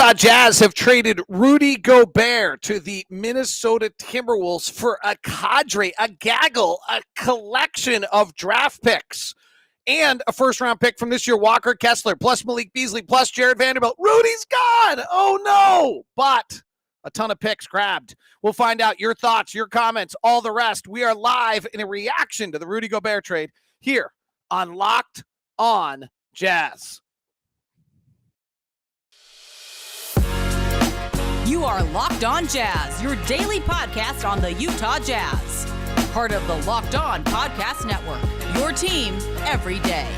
Utah Jazz have traded Rudy Gobert to the Minnesota TImberwolves for a cadre, a gaggle, a collection of draft picks and a first-round pick from this year, Walker Kessler, plus Malik Beasley, plus Jared Vanderbilt. Rudy's gone! Oh, no! But a ton of picks grabbed. We'll find out your thoughts, your comments, all the rest. We are live in a reaction to the Rudy Gobert trade here on Locked On Jazz. You are Locked On Jazz, your daily podcast on the Utah Jazz. Part of the Locked On Podcast Network, your team every day.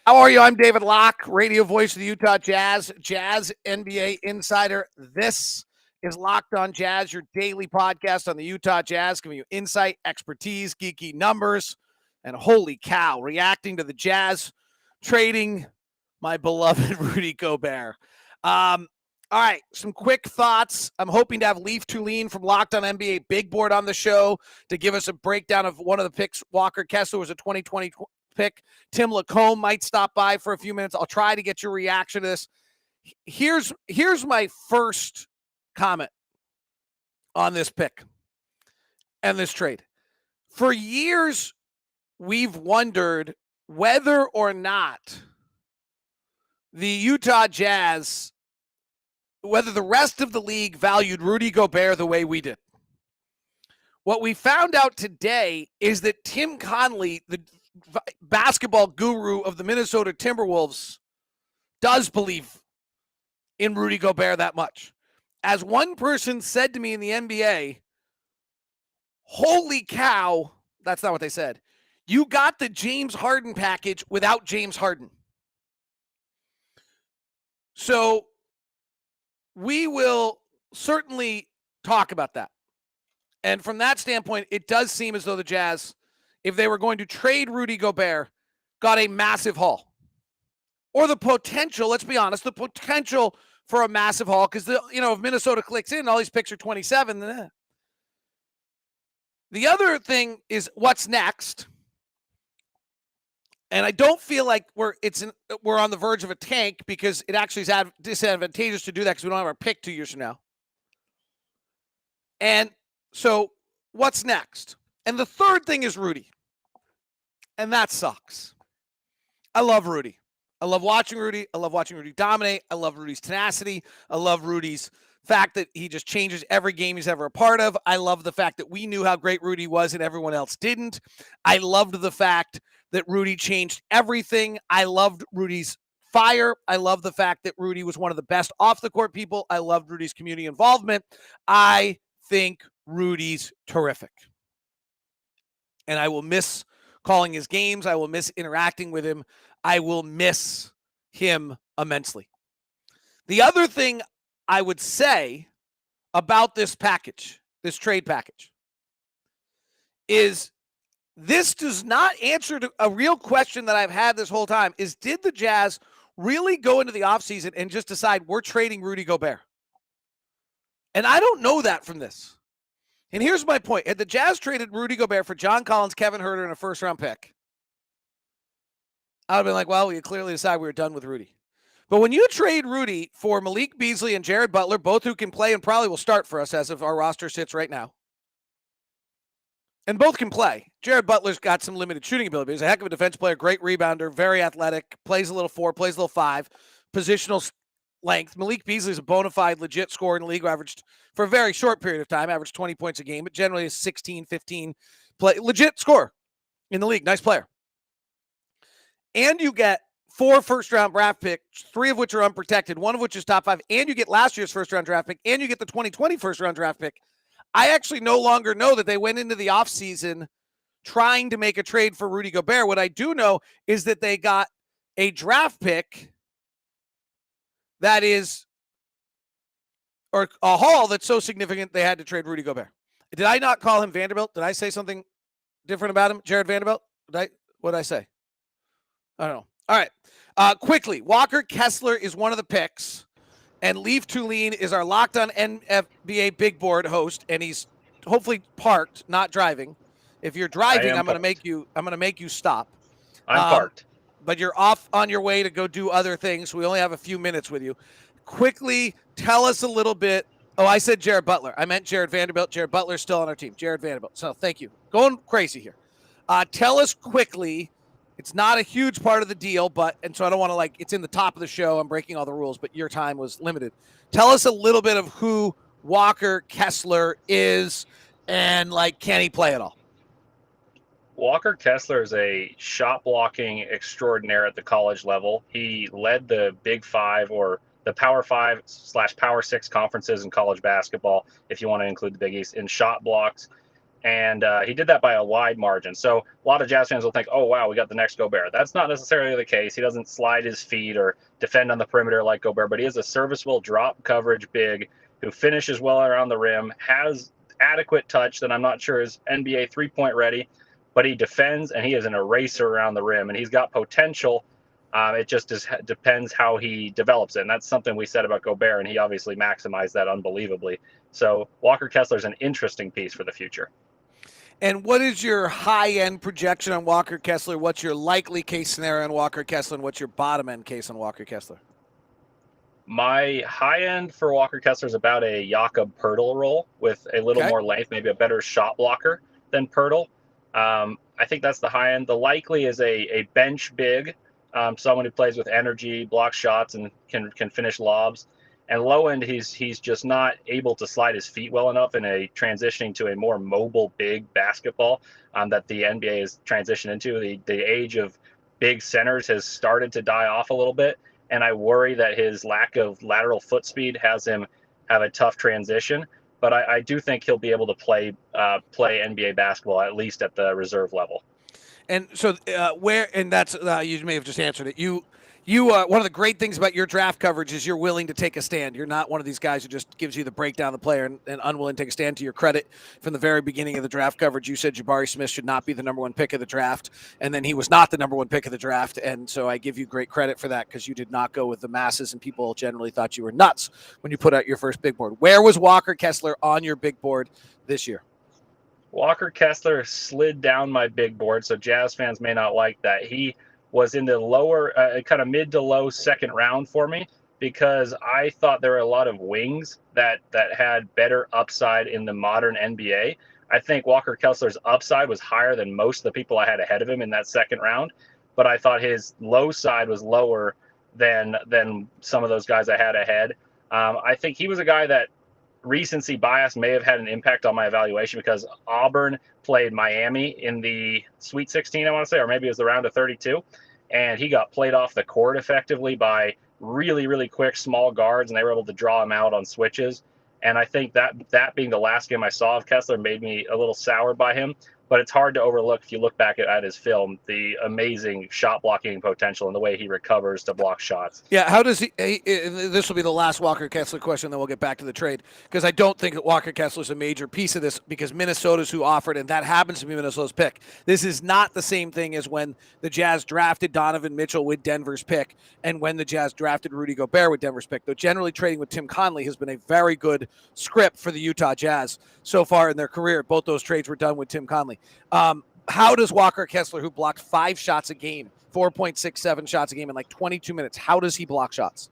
How are you? I'm David Locke, radio voice of the Utah Jazz, Jazz NBA insider. This is Locked On Jazz, your daily podcast on the Utah Jazz, giving you insight, expertise, geeky numbers, and holy cow, reacting to the Jazz trading my beloved Rudy Gobert. All right, some quick thoughts. I'm hoping to have Leaf Tulane from Locked On NBA Big Board on the show to give us a breakdown of one of the picks. Walker Kessler was a 2020 pick. Tim Lacombe might stop by for a few minutes. I'll try to get your reaction to this. Here's my first comment on this pick and this trade. For years, we've wondered whether or not the Utah Jazz, whether the rest of the league valued Rudy Gobert the way we did. What we found out today is that Tim Connelly, the basketball guru of the Minnesota TImberwolves, does believe in Rudy Gobert that much. As one person said to me in the NBA, holy cow, that's not what they said. You got the James Harden package without James Harden. So we will certainly talk about that. And from that standpoint, it does seem as though the Jazz, if they were going to trade Rudy Gobert, got a massive haul. Or the potential, let's be honest, the potential for a massive haul, because, if Minnesota clicks in, all these picks are 27. The other thing is what's next. And I don't feel like we're on the verge of a tank, because it actually is disadvantageous to do that because we don't have our pick 2 years from now. And so what's next? And the third thing is Rudy. And that sucks. I love Rudy. I love watching Rudy. I love watching Rudy dominate. I love Rudy's tenacity. I love Rudy's fact that he just changes every game he's ever a part of. I love the fact that we knew how great Rudy was and everyone else didn't. I loved the fact that Rudy changed everything. I loved Rudy's fire. I love the fact that Rudy was one of the best off-the-court people. I loved Rudy's community involvement. I think Rudy's terrific. And I will miss calling his games. I will miss interacting with him. I will miss him immensely. The other thing I would say about this package, this trade package, is this does not answer to a real question that I've had this whole time, is did the Jazz really go into the offseason and just decide we're trading Rudy Gobert? And I don't know that from this. And here's my point. Had the Jazz traded Rudy Gobert for John Collins, Kevin Huerter, and a first-round pick, I would have been like, well, we clearly decided we were done with Rudy. But when you trade Rudy for Malik Beasley and Jared Butler, both who can play and probably will start for us as of our roster sits right now, and both can play. Jared Butler's got some limited shooting ability. He's a heck of a defense player, great rebounder, very athletic, plays a little 4, plays a little 5, positional length. Malik Beasley's a bona fide, legit scorer in the league, who averaged, for a very short period of time, averaged 20 points a game, but generally is 16, 15, legit scorer in the league. Nice player. And you get 4 first-round draft picks, 3 of which are unprotected, 1 of which is top 5, and you get last year's first-round draft pick, and you get the 2020 first-round draft pick. I actually no longer know that they went into the offseason trying to make a trade for Rudy Gobert. What I do know is that they got a draft pick that is, or a haul that's so significant they had to trade Rudy Gobert. Did I not call him Vanderbilt? Did I say something different about him? Jared Vanderbilt? What did I say? I don't know. All right. Quickly, Walker Kessler is one of the picks, and Leaf Tulane is our Locked On NBA Big Board host, and he's hopefully parked, not driving. If you're driving, I'm going to make you stop. I'm parked. but you're off on your way to go do other things. We only have a few minutes with you. Quickly tell us a little bit. Oh, I said Jared Butler. I meant Jared Vanderbilt. Jared Butler's still on our team. Jared Vanderbilt. So thank you. Going crazy here. Tell us quickly. It's not a huge part of the deal, and so I don't want to it's in the top of the show. I'm breaking all the rules, but your time was limited. Tell us a little bit of who Walker Kessler is and can he play at all? Walker Kessler is a shot blocking extraordinaire at the college level. He led the Big Five, or the Power 5/Power 6 conferences in college basketball, if you want to include the Big East, in shot blocks. And he did that by a wide margin. So a lot of Jazz fans will think, oh, wow, we got the next Gobert. That's not necessarily the case. He doesn't slide his feet or defend on the perimeter like Gobert, but he is a serviceable drop coverage big who finishes well around the rim, has adequate touch that I'm not sure is NBA three-point ready, but he defends and he is an eraser around the rim, and he's got potential. It just depends how he develops it. And that's something we said about Gobert, and he obviously maximized that unbelievably. So Walker Kessler is an interesting piece for the future. And what is your high-end projection on Walker Kessler? What's your likely case scenario on Walker Kessler, and what's your bottom-end case on Walker Kessler? My high-end for Walker Kessler is about a Jakob Poeltl role with a little more length, maybe a better shot blocker than Poeltl. I think that's the high-end. The likely is a bench big, someone who plays with energy, blocks shots, and can finish lobs. And low end, he's just not able to slide his feet well enough in a transitioning to a more mobile big basketball that the NBA is transitioned into. The age of big centers has started to die off a little bit, and I worry that his lack of lateral foot speed has him have a tough transition. But I do think he'll be able to play NBA basketball, at least at the reserve level. And so that's you may have just answered it. You one of the great things about your draft coverage is you're willing to take a stand. You're not one of these guys who just gives you the breakdown of the player and unwilling to take a stand. To your credit, from the very beginning of the draft coverage, you said Jabari Smith should not be the number one pick of the draft, and then he was not the number one pick of the draft. And so I give you great credit for that, because you did not go with the masses, and people generally thought you were nuts when you put out your first big board. Where was Walker Kessler on your big board this year? Walker Kessler slid down my big board, so Jazz fans may not like that. He was in the lower, kind of mid to low second round for me, because I thought there were a lot of wings that had better upside in the modern NBA. I think Walker Kessler's upside was higher than most of the people I had ahead of him in that second round, but I thought his low side was lower than some of those guys I had ahead. I think he was a guy that recency bias may have had an impact on my evaluation, because Auburn played Miami in the Sweet 16, I want to say, or maybe it was the round of 32, and he got played off the court effectively by really, really quick small guards, and they were able to draw him out on switches. And I think that being the last game I saw of Kessler made me a little soured by him. But it's hard to overlook, if you look back at his film, the amazing shot blocking potential and the way he recovers to block shots. Yeah, how does he this will be the last Walker Kessler question, then we'll get back to the trade, because I don't think that Walker Kessler is a major piece of this, because Minnesota's who offered, and that happens to be Minnesota's pick. This is not the same thing as when the Jazz drafted Donovan Mitchell with Denver's pick, and when the Jazz drafted Rudy Gobert with Denver's pick. Though generally trading with Tim Conley has been a very good script for the Utah Jazz so far in their career. Both those trades were done with Tim Conley. How does Walker Kessler, who blocked 5 shots a game, 4.67 shots a game in 22 minutes, how does he block shots?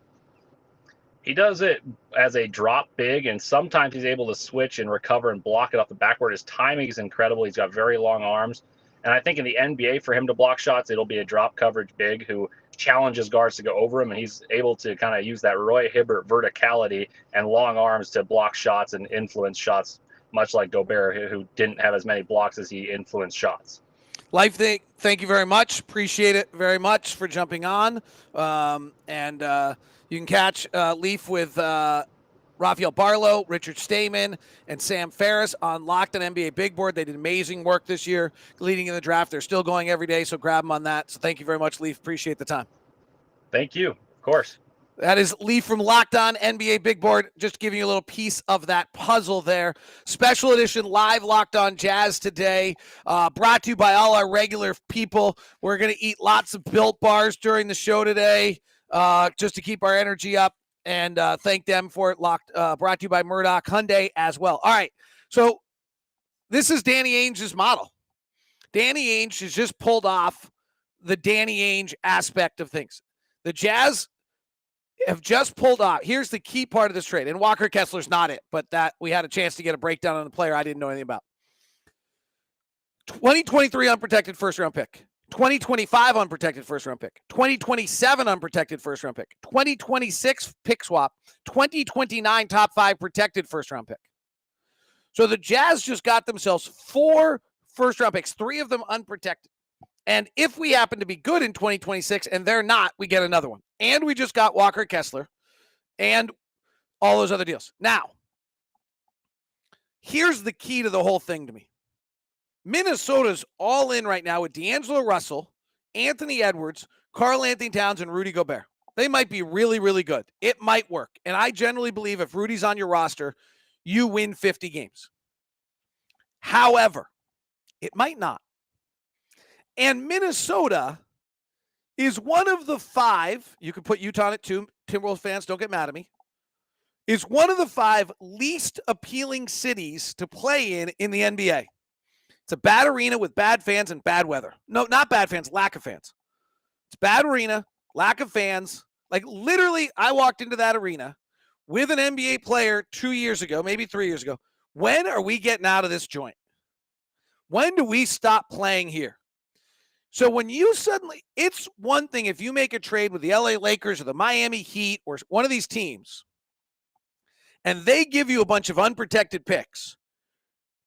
He does it as a drop big, and sometimes he's able to switch and recover and block it off the backboard. His timing is incredible. He's got very long arms. And I think in the NBA, for him to block shots, it'll be a drop coverage big who challenges guards to go over him, and he's able to kind of use that Roy Hibbert verticality and long arms to block shots and influence shots, much like Gobert, who didn't have as many blocks as he influenced shots. Life, thank you very much. Appreciate it very much for jumping on. And you can catch Leaf with Rafael Barlow, Richard Stayman, and Sam Ferris on Locked on NBA Big Board. They did amazing work this year leading in the draft. They're still going every day, so grab them on that. So thank you very much, Leaf. Appreciate the time. Thank you. Of course. That is Lee from Locked On NBA Big Board, just giving you a little piece of that puzzle there. Special edition live Locked On Jazz today, brought to you by all our regular people. We're going to eat lots of Built Bars during the show today, just to keep our energy up, and thank them for it. Brought to you by Murdoch Hyundai as well. All right, so this is Danny Ainge's model. Danny Ainge has just pulled off the Danny Ainge aspect of things. The Jazz have just pulled off. Here's the key part of this trade. And Walker Kessler's not it, but that we had a chance to get a breakdown on the player I didn't know anything about. 2023 unprotected first-round pick. 2025 unprotected first-round pick. 2027 unprotected first-round pick. 2026 pick swap. 2029 top 5 protected first-round pick. So the Jazz just got themselves 4 first-round picks, 3 of them unprotected. And if we happen to be good in 2026 and they're not, we get another one. And we just got Walker Kessler and all those other deals. Now, here's the key to the whole thing to me. Minnesota's all in right now with D'Angelo Russell, Anthony Edwards, Karl-Anthony Towns, and Rudy Gobert. They might be really, really good. It might work. And I generally believe if Rudy's on your roster, you win 50 games. However, it might not. And Minnesota is one of the 5, you can put Utah on it too, Timberwolves fans, don't get mad at me, is one of the 5 least appealing cities to play in the NBA. It's a bad arena with bad fans and bad weather. No, not bad fans, lack of fans. It's bad arena, lack of fans. Like literally, I walked into that arena with an NBA player 2 years ago, maybe 3 years ago. When are we getting out of this joint? When do we stop playing here? So when you suddenly, it's one thing if you make a trade with the LA Lakers or the Miami Heat or one of these teams, and they give you a bunch of unprotected picks,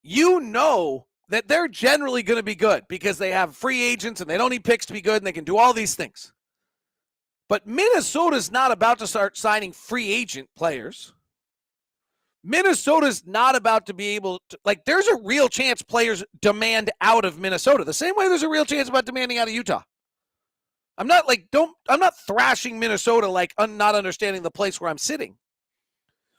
you know that they're generally going to be good because they have free agents and they don't need picks to be good and they can do all these things. But Minnesota's not about to start signing free agent players. Minnesota's not about to be able to, like, there's a real chance players demand out of Minnesota, the same way there's a real chance about demanding out of Utah. I'm not thrashing Minnesota like not understanding the place where I'm sitting.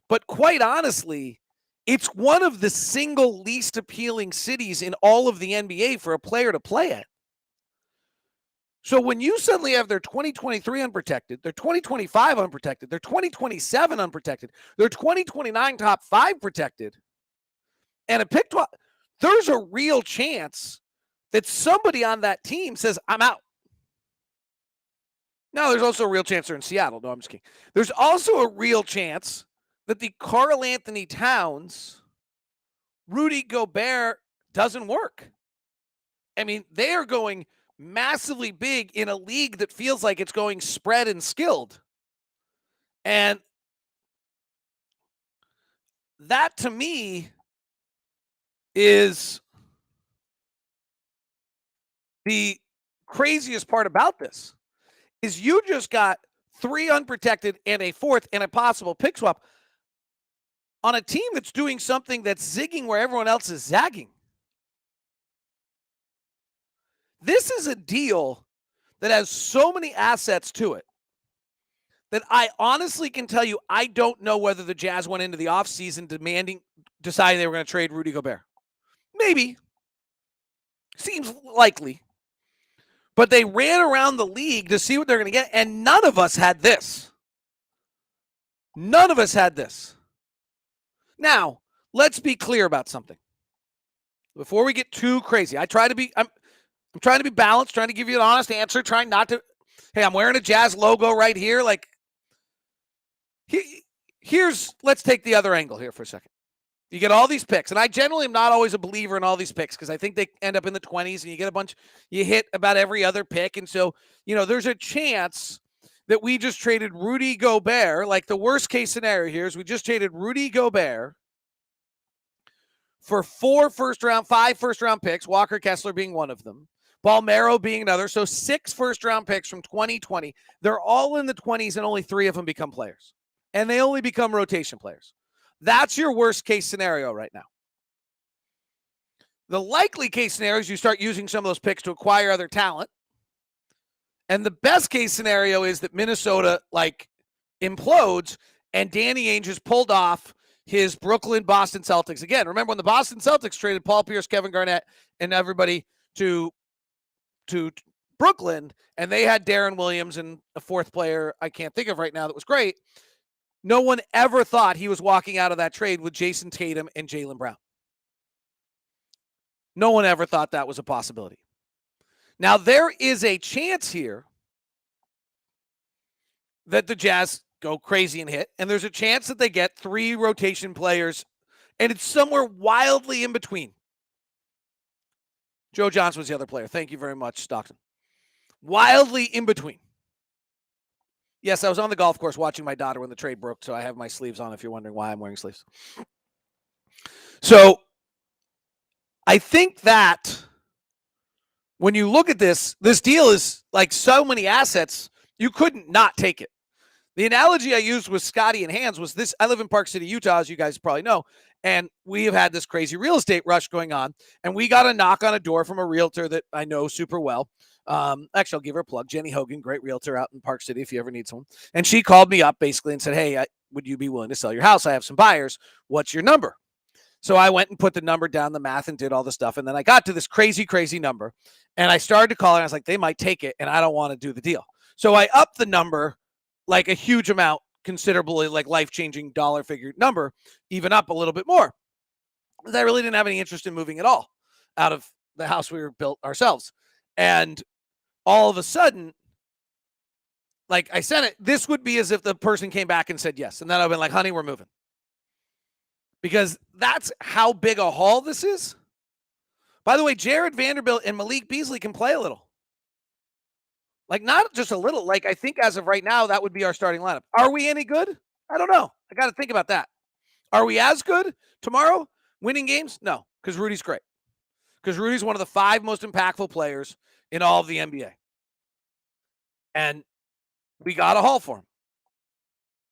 But quite honestly, it's one of the single least appealing cities in all of the NBA for a player to play at. So when you suddenly have their 2023 unprotected, their 2025 unprotected, their 2027 unprotected, their 2029 top 5 protected, and a pick 12, there's a real chance that somebody on that team says, I'm out. Now, there's also a real chance they're in Seattle. No, I'm just kidding. There's also a real chance that the Karl-Anthony Towns, Rudy Gobert doesn't work. I mean, they are going massively big in a league that feels like it's going spread and skilled. And that to me is the craziest part about this is you just got 3 unprotected and a 4th and a possible pick swap on a team that's doing something that's zigging where everyone else is zagging. This is a deal that has so many assets to it that I honestly can tell you I don't know whether the Jazz went into the offseason deciding they were going to trade Rudy Gobert. Maybe. Seems likely. But they ran around the league to see what they're going to get, and none of us had this. None of us had this. Now, let's be clear about something. Before we get too crazy, I'm trying to be balanced, trying to give you an honest answer, trying not to, hey, I'm wearing a Jazz logo right here. Like, let's take the other angle here for a second. You get all these picks, and I generally am not always a believer in all these picks because I think they end up in the 20s, and you get you hit about every other pick. And so, there's a chance that we just traded Rudy Gobert. Like, the worst case scenario here is we just traded Rudy Gobert for 5 first-round picks, Walker Kessler being one of them, Balmero being another. So 6 first-round picks from 2020. They're all in the 20s, and only 3 of them become players. And they only become rotation players. That's your worst-case scenario right now. The likely case scenario is you start using some of those picks to acquire other talent. And the best-case scenario is that Minnesota, implodes, and Danny Ainge has pulled off his Boston Celtics. Again, remember when the Boston Celtics traded Paul Pierce, Kevin Garnett, and everybody to Brooklyn, and they had Darren Williams and a 4th player I can't think of right now that was great. No one ever thought he was walking out of that trade with Jason Tatum and Jaylen Brown. No one ever thought that was a possibility. Now, there is a chance here that the Jazz go crazy and hit, and there's a chance that they get 3 rotation players, and it's somewhere wildly in between. Joe Johnson was the other player. Thank you very much, Stockton. Wildly in between. Yes, I was on the golf course watching my daughter when the trade broke, so I have my sleeves on if you're wondering why I'm wearing sleeves. So I think that when you look at this deal is like so many assets, you couldn't not take it. The analogy I used with Scotty and Hands was this. I live in Park City, Utah, as you guys probably know, and we have had this crazy real estate rush going on, and we got a knock on a door from a realtor that I know super well. Actually, I'll give her a plug. Jenny Hogan, great realtor out in Park City if you ever need someone. And she called me up basically and said, hey, would you be willing to sell your house? I have some buyers. What's your number? So I went and put the number down, the math, and did all the stuff. And then I got to this crazy, crazy number. And I started to call her, and I was like, they might take it, and I don't want to do the deal. So I upped the number like a huge amount, considerably like life-changing dollar figure number, even up a little bit more. Because I really didn't have any interest in moving at all out of the house we were built ourselves. And all of a sudden, like I said it, this would be as if the person came back and said yes. And then I've been like, honey, we're moving. Because that's how big a haul this is. By the way, Jared Vanderbilt and Malik Beasley can play a little. Like, not just a little. Like, I think as of right now, that would be our starting lineup. Are we any good? I don't know. I got to think about that. Are we as good tomorrow? Winning games? No, because Rudy's great. Because Rudy's one of the 5 most impactful players in all of the NBA. And we got a haul for him.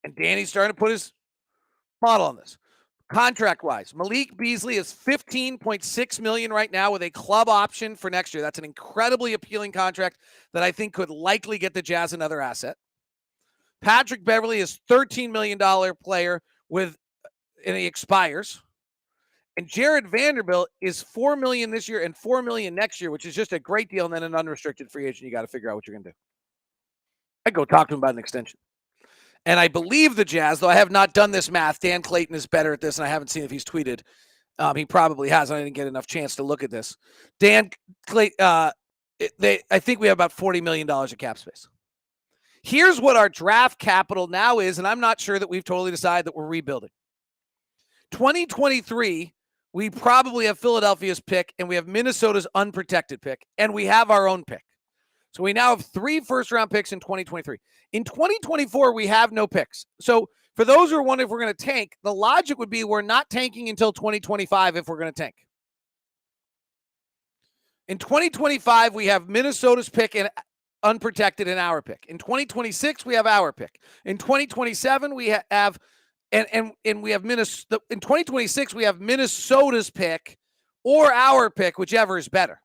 And Danny's starting to put his model on this. Contract-wise, Malik Beasley is $15.6 million right now with a club option for next year. That's an incredibly appealing contract that I think could likely get the Jazz another asset. Patrick Beverley is $13 million player and he expires. And Jared Vanderbilt is $4 million this year and $4 million next year, which is just a great deal. And then an unrestricted free agent. You got to figure out what you're going to do. I'd go talk to him about an extension. And I believe the Jazz, though I have not done this math, Dan Clayton is better at this, and I haven't seen if he's tweeted. He probably has. I didn't get enough chance to look at this. Dan Clayton, I think we have about $40 million of cap space. Here's what our draft capital now is, and I'm not sure that we've totally decided that we're rebuilding. 2023, we probably have Philadelphia's pick, and we have Minnesota's unprotected pick, and we have our own pick. So we now have 3 first-round picks in 2023. In 2024, we have no picks. So for those who are wondering if we're going to tank, the logic would be we're not tanking until 2025 if we're going to tank. In 2025, we have Minnesota's pick and unprotected in our pick. In 2026, we have our pick. In 2027, we have and we have Minnesota. In 2026, we have Minnesota's pick or our pick, whichever is better.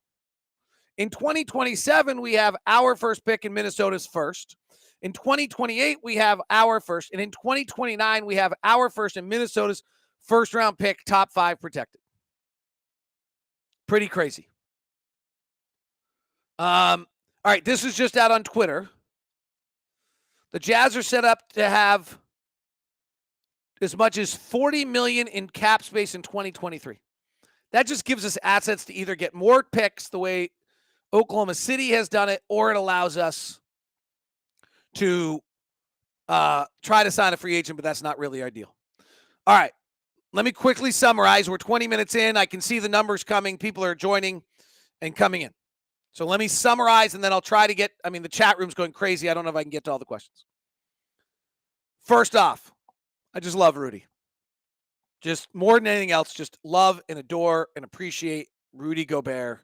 In 2027, we have our first pick in Minnesota's first. In 2028, we have our first. And in 2029, we have our first and Minnesota's first-round pick, top 5 protected. Pretty crazy. All right, this is just out on Twitter. The Jazz are set up to have as much as $40 million in cap space in 2023. That just gives us assets to either get more picks the way Oklahoma City has done it, or it allows us to try to sign a free agent, but that's not really our deal. All right, let me quickly summarize. We're 20 minutes in. I can see the numbers coming. People are joining and coming in. So let me summarize, and then I'll try to get, the chat room's going crazy. I don't know if I can get to all the questions. First off, I just love Rudy. Just more than anything else, just love and adore and appreciate Rudy Gobert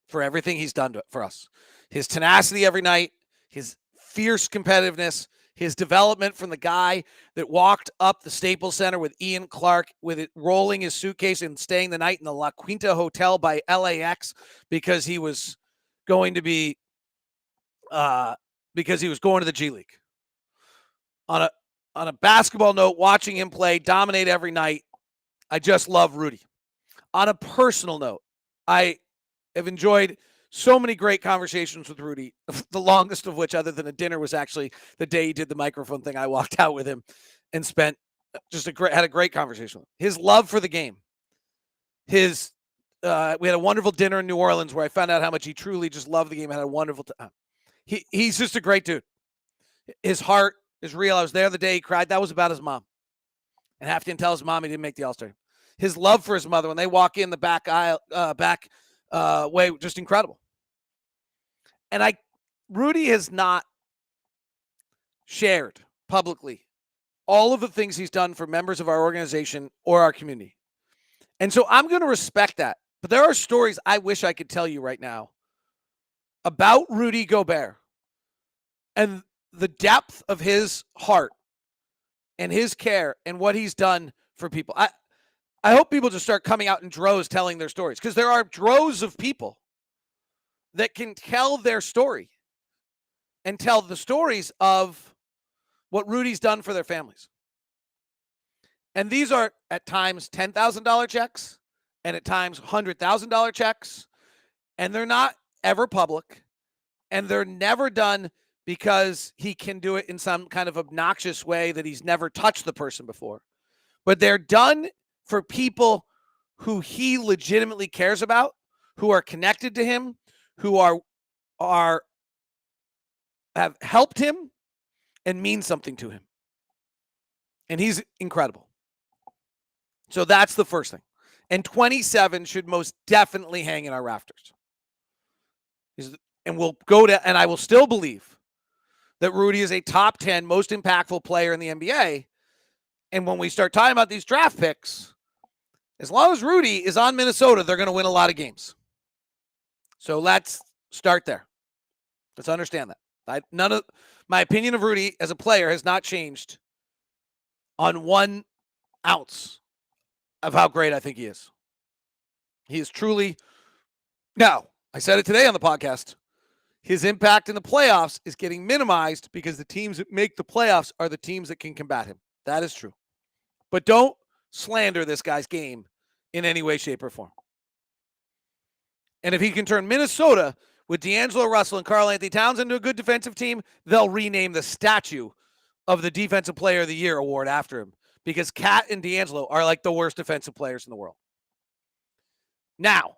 for everything he's done for us. His tenacity every night, his fierce competitiveness, his development from the guy that walked up the Staples Center with Ian Clark, with it rolling his suitcase and staying the night in the La Quinta Hotel by LAX because he was going to be, because he was going to the G League. On a basketball note, watching him play, dominate every night, I just love Rudy. On a personal note, I have enjoyed so many great conversations with Rudy, the longest of which, other than a dinner, was actually the day he did the microphone thing. I walked out with him and had a great conversation with him. His love for the game, his we had a wonderful dinner in New Orleans where I found out how much he truly just loved the game. Had a wonderful time. He's just a great dude. His heart is real. I was there the day he cried. That was about his mom. And Half didn't tell his mom he didn't make the All-Star. His love for his mother when they walk in the back aisle, way, just incredible. And Rudy has not shared publicly all of the things he's done for members of our organization or our community. And so I'm going to respect that. But there are stories I wish I could tell you right now about Rudy Gobert and the depth of his heart and his care and what he's done for people. I hope people just start coming out in droves telling their stories, because there are droves of people that can tell their story and tell the stories of what Rudy's done for their families. And these are at times $10,000 checks and at times $100,000 checks. And they're not ever public. And they're never done because he can do it in some kind of obnoxious way that he's never touched the person before. But they're done for people who he legitimately cares about, who are connected to him, who have helped him and mean something to him. And he's incredible. So that's the first thing. And 27 should most definitely hang in our rafters. And we'll go to, and I will still believe that Rudy is a top 10 most impactful player in the NBA. And when we start talking about these draft picks, as long as Rudy is on Minnesota, they're going to win a lot of games. So let's start there. Let's understand that. None of my opinion of Rudy as a player has not changed on 1 ounce of how great I think he is. He is truly, now, I said it today on the podcast, his impact in the playoffs is getting minimized because the teams that make the playoffs are the teams that can combat him. That is true. But don't slander this guy's game in any way, shape, or form. And if he can turn Minnesota with D'Angelo Russell and Karl-Anthony Towns into a good defensive team, they'll rename the statue of the Defensive Player of the Year award after him, because Cat and D'Angelo are like the worst defensive players in the world. Now,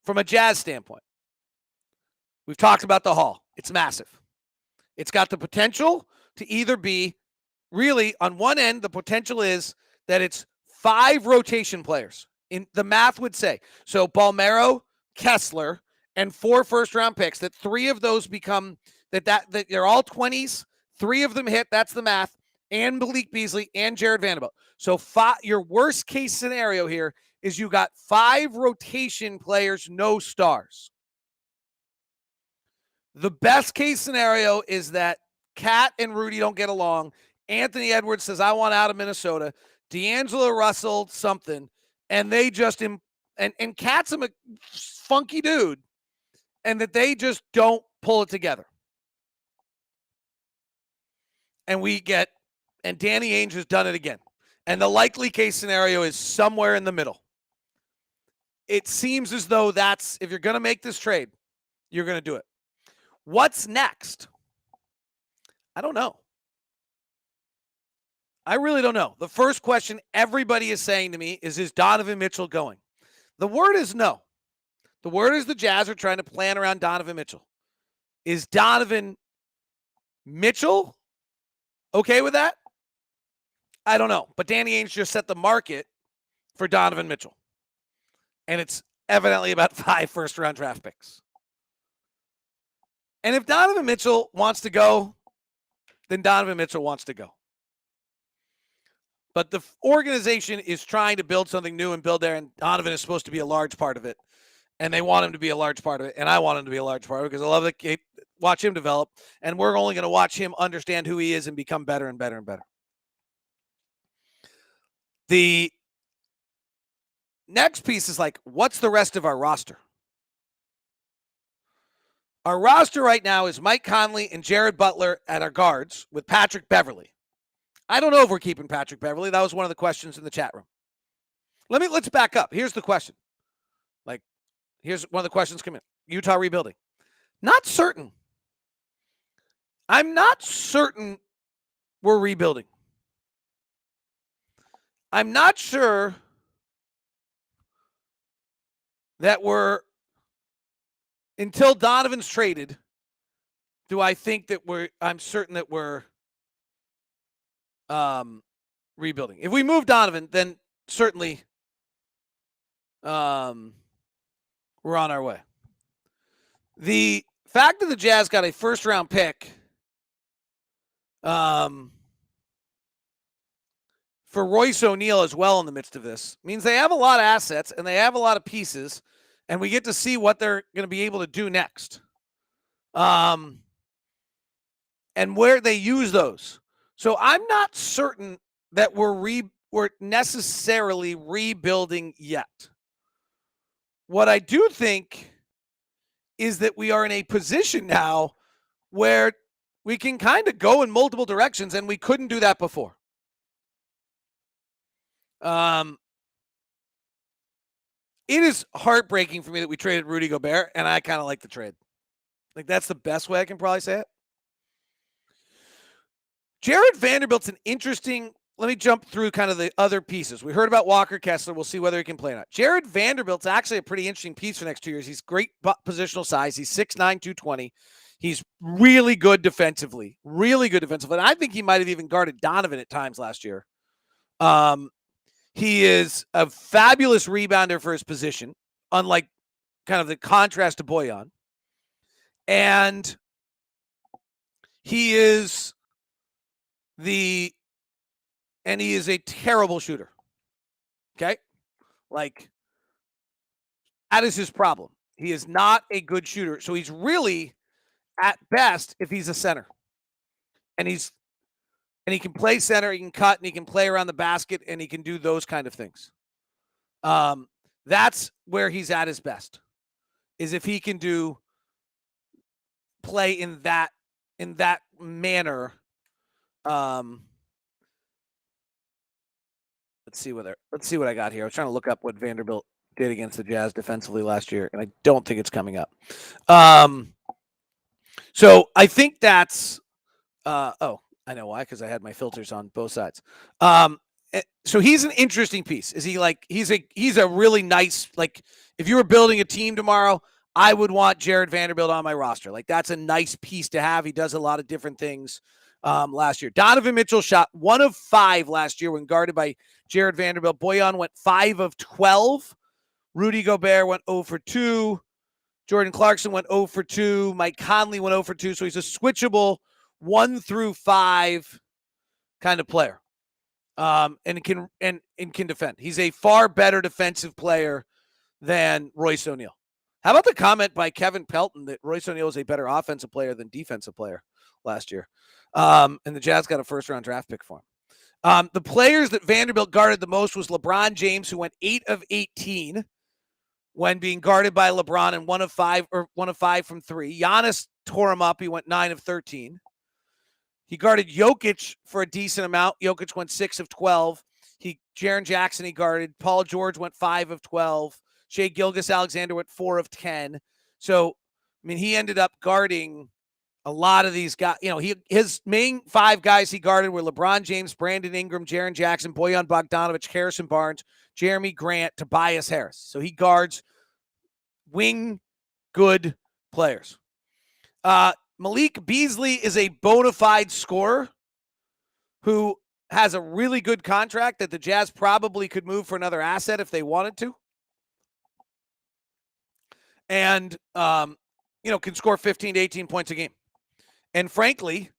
from a Jazz standpoint, we've talked about the haul. It's massive. It's got the potential to either be, really, on one end, the potential is that it's 5 rotation players. In the math would say. So Balmero, Kessler, and 4 first-round picks, that 3 of those become, that they're all 20s, 3 of them hit, that's the math, and Malik Beasley and Jared Vanderbilt. So your worst-case scenario here is you got 5 rotation players, no stars. The best-case scenario is that Cat and Rudy don't get along. Anthony Edwards says, I want out of Minnesota. D'Angelo Russell, something. And they just, and Cat's a funky dude. And that they just don't pull it together. And Danny Ainge has done it again. And the likely case scenario is somewhere in the middle. It seems as though if you're going to make this trade, you're going to do it. What's next? I don't know. I really don't know. The first question everybody is saying to me is Donovan Mitchell going? The word is no. The word is the Jazz are trying to plan around Donovan Mitchell. Is Donovan Mitchell okay with that? I don't know. But Danny Ainge just set the market for Donovan Mitchell. And it's evidently about 5 first-round draft picks. And if Donovan Mitchell wants to go, then Donovan Mitchell wants to go. But the organization is trying to build something new and build there, and Donovan is supposed to be a large part of it. And they want him to be a large part of it, and I want him to be a large part of it because I love to watch him develop, and we're only going to watch him understand who he is and become better and better and better. The next piece is what's the rest of our roster? Our roster right now is Mike Conley and Jared Butler at our guards with Patrick Beverley. I don't know if we're keeping Patrick Beverley. That was one of the questions in the chat room. Let's back up. Here's the question. Here's one of the questions coming in. Utah rebuilding. Not certain. I'm not certain we're rebuilding. I'm not sure that until Donovan's traded, do I think that I'm certain that we're rebuilding. If we move Donovan, then certainly we're on our way. The fact that the Jazz got a first-round pick for Royce O'Neal as well in the midst of this means they have a lot of assets and they have a lot of pieces, and we get to see what they're going to be able to do next. And where they use those. So I'm not certain that we're necessarily rebuilding yet. What I do think is that we are in a position now where we can kind of go in multiple directions, and we couldn't do that before. It is heartbreaking for me that we traded Rudy Gobert, and I kind of like the trade. Like, that's the best way I can probably say it. Jared Vanderbilt's an interesting. Let me jump through kind of the other pieces. We heard about Walker Kessler. We'll see whether he can play or not. Jared Vanderbilt's actually a pretty interesting piece for the next 2 years. He's great positional size. He's 6'9", 220. He's really good defensively. Really good defensively. And I think he might have even guarded Donovan at times last year. He is a fabulous rebounder for his position, unlike kind of the contrast to Bojan. And he is a terrible shooter. Okay? Like, that is his problem. He is not a good shooter. So he's really, at best, if he's a center. And he can play center, he can cut, and he can play around the basket, and he can do those kind of things. That's where he's at his best, is if he can play in that manner. Let's see what I got here. I was trying to look up what Vanderbilt did against the Jazz defensively last year, and I don't think it's coming up. So I think that's I know why, because I had my filters on both sides. So he's an interesting piece. Is he like he's a really nice, like, if you were building a team tomorrow, I would want Jared Vanderbilt on my roster. Like, that's a nice piece to have. He does a lot of different things. Last year, Donovan Mitchell shot 1 of 5 last year when guarded by Jared Vanderbilt. Bojan went 5 of 12. Rudy Gobert went 0 for 2. Jordan Clarkson went 0 for 2. Mike Conley went 0 for 2. So he's a switchable 1 through 5 kind of player. And can defend. He's a far better defensive player than Royce O'Neal. How about the comment by Kevin Pelton that Royce O'Neal is a better offensive player than defensive player last year? And the Jazz got a first-round draft pick for him. The players that Vanderbilt guarded the most was LeBron James, who went 8 of 18 when being guarded by LeBron, and 1 of 5 from 3. Giannis tore him up. He went 9 of 13. He guarded Jokic for a decent amount. Jokic went 6 of 12. Jaren Jackson he guarded. Paul George went 5 of 12. Shai Gilgeous-Alexander went 4 of 10. So, I mean, he ended up guarding a lot of these guys. You know, his main 5 guys he guarded were LeBron James, Brandon Ingram, Jaren Jackson, Bojan Bogdanovic, Harrison Barnes, Jeremy Grant, Tobias Harris. So he guards wing good players. Malik Beasley is a bona fide scorer who has a really good contract that the Jazz probably could move for another asset if they wanted to. And, can score 15 to 18 points a game. And frankly,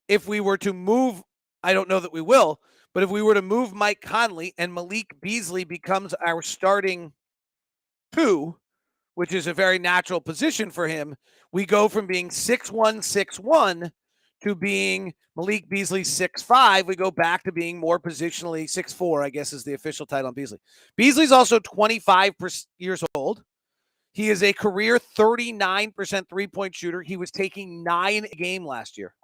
if we were to move, I don't know that we will, but if we were to move Mike Conley and Malik Beasley becomes our starting 2, which is a very natural position for him, we go from being 6'1", 6'1", to being Malik Beasley 6'5". We go back to being more positionally 6'4", I guess is the official title on Beasley. Beasley's also 25 years old. He is a career 39% three-point shooter. He was taking 9 a game last year.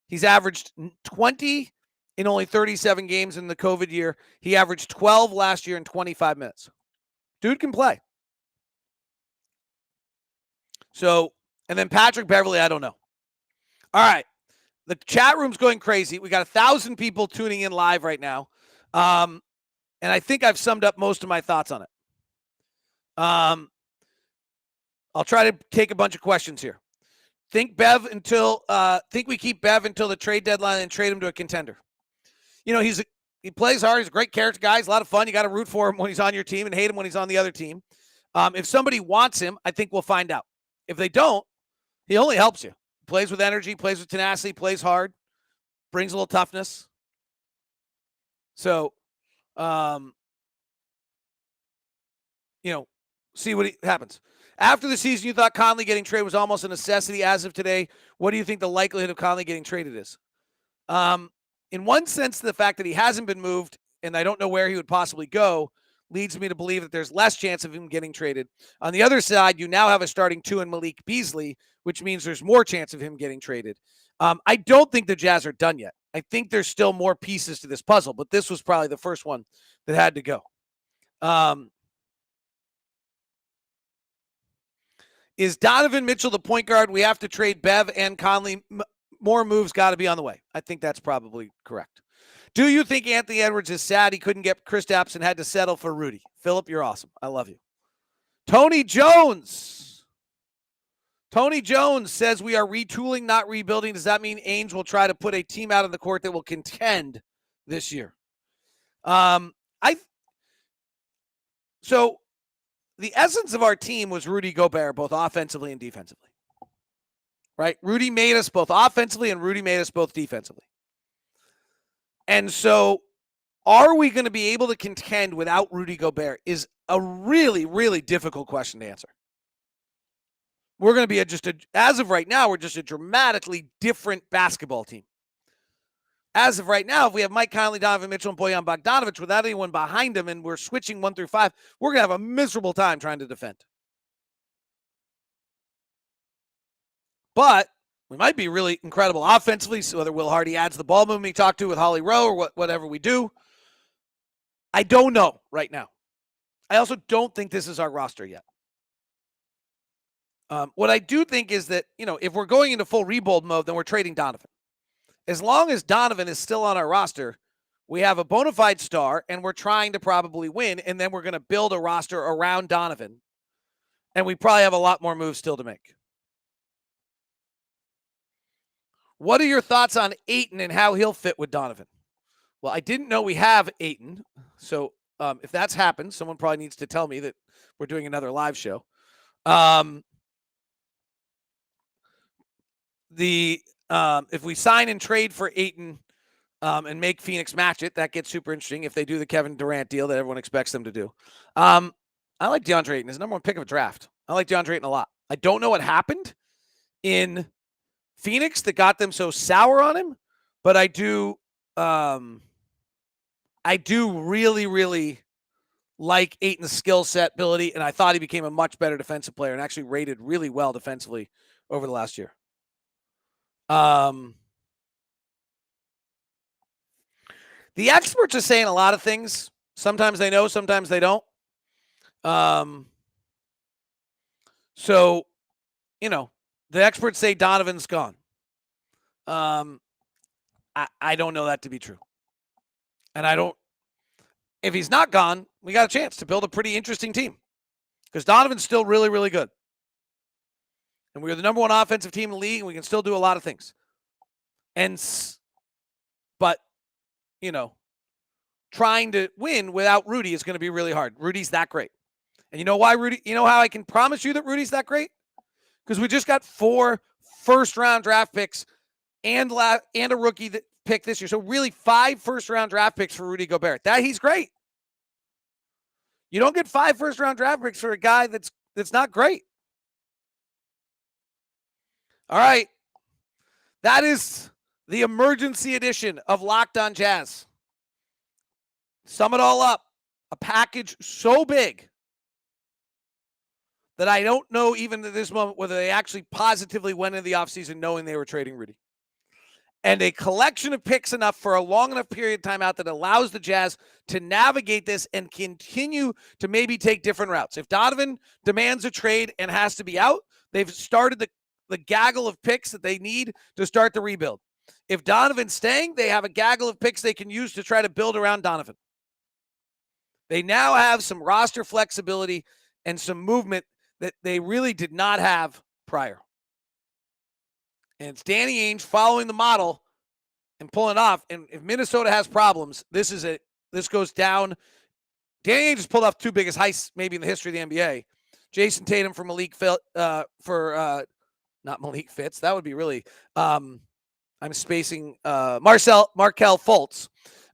He's averaged 20 in only 37 games in the COVID year. He averaged 12 last year in 25 minutes. Dude can play. So, and then Patrick Beverley, I don't know. All right. The chat room's going crazy. We got 1,000 people tuning in live right now. And I think I've summed up most of my thoughts on it. I'll try to take a bunch of questions here. Think we keep Bev until the trade deadline and trade him to a contender. You know, he plays hard. He's a great character guy. He's a lot of fun. You got to root for him when he's on your team and hate him when he's on the other team. If somebody wants him, I think we'll find out. If they don't, he only helps you. Plays with energy, plays with tenacity, plays hard, brings a little toughness. So, see what happens. After the season, you thought Conley getting traded was almost a necessity. As of today, what do you think the likelihood of Conley getting traded is? In one sense, the fact that he hasn't been moved, and I don't know where he would possibly go, leads me to believe that there's less chance of him getting traded. On the other side, you now have a starting 2 in Malik Beasley, which means there's more chance of him getting traded. I don't think the Jazz are done yet. I think there's still more pieces to this puzzle, but this was probably the first one that had to go. Is Donovan Mitchell the point guard? We have to trade Bev and Conley. More moves got to be on the way. I think that's probably correct. Do you think Anthony Edwards is sad he couldn't get Kristaps and had to settle for Rudy? Philip, you're awesome. I love you. Tony Jones says we are retooling, not rebuilding. Does that mean Ainge will try to put a team out on the court that will contend this year? So the essence of our team was Rudy Gobert, both offensively and defensively. Right? Rudy made us both offensively and Rudy made us both defensively. And so are we going to be able to contend without Rudy Gobert is a really, really difficult question to answer. We're going to be as of right now, we're just a dramatically different basketball team. As of right now, if we have Mike Conley, Donovan Mitchell, and Bojan Bogdanovic without anyone behind him and we're switching 1 through 5, we're going to have a miserable time trying to defend. But we might be really incredible offensively, so whether Will Hardy adds the ball movement he talked to with Holly Rowe or whatever we do. I don't know right now. I also don't think this is our roster yet. What I do think is that, if we're going into full rebuild mode, then we're trading Donovan. As long as Donovan is still on our roster, we have a bona fide star, and we're trying to probably win, and then we're going to build a roster around Donovan, and we probably have a lot more moves still to make. What are your thoughts on Ayton and how he'll fit with Donovan? Well, I didn't know we have Ayton, so if that's happened, someone probably needs to tell me that we're doing another live show. If we sign and trade for Ayton and make Phoenix match it, that gets super interesting if they do the Kevin Durant deal that everyone expects them to do. I like DeAndre Ayton. He's the number 1 pick of a draft. I like DeAndre Ayton a lot. I don't know what happened in Phoenix that got them so sour on him, but I do really, really like Ayton's skill set, ability, and I thought he became a much better defensive player and actually rated really well defensively over the last year. The experts are saying a lot of things. Sometimes they know, sometimes they don't. So, the experts say Donovan's gone. I don't know that to be true. And if he's not gone, we got a chance to build a pretty interesting team. Because Donovan's still really, really good. And we're the number 1 offensive team in the league, and we can still do a lot of things. But, trying to win without Rudy is going to be really hard. Rudy's that great. And you know why Rudy? You know how I can promise you that Rudy's that great? Because we just got 4 first-round draft picks and a rookie pick this year. So really 5 first-round draft picks for Rudy Gobert. He's great. You don't get 5 first-round draft picks for a guy that's not great. All right. That is the emergency edition of Locked On Jazz. Sum it all up. A package so big that I don't know even at this moment whether they actually positively went into the offseason knowing they were trading Rudy. And a collection of picks enough for a long enough period of time out that allows the Jazz to navigate this and continue to maybe take different routes. If Donovan demands a trade and has to be out, they've started the gaggle of picks that they need to start the rebuild. If Donovan's staying, they have a gaggle of picks they can use to try to build around Donovan. They now have some roster flexibility and some movement that they really did not have prior. And it's Danny Ainge following the model and pulling off. And if Minnesota has problems, this goes down. Danny Ainge has pulled off 2 biggest heists maybe in the history of the NBA. Jason Tatum for not Malik Fitz. That would be really I'm spacing Markelle Fultz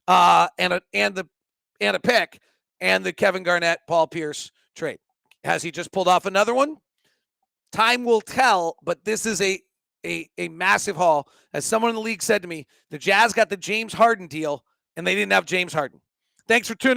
and a pick, and the Kevin Garnett Paul Pierce trade. Has he just pulled off another one? Time will tell, but this is a massive haul. As someone in the league said to me, the Jazz got the James Harden deal, and they didn't have James Harden. Thanks for tuning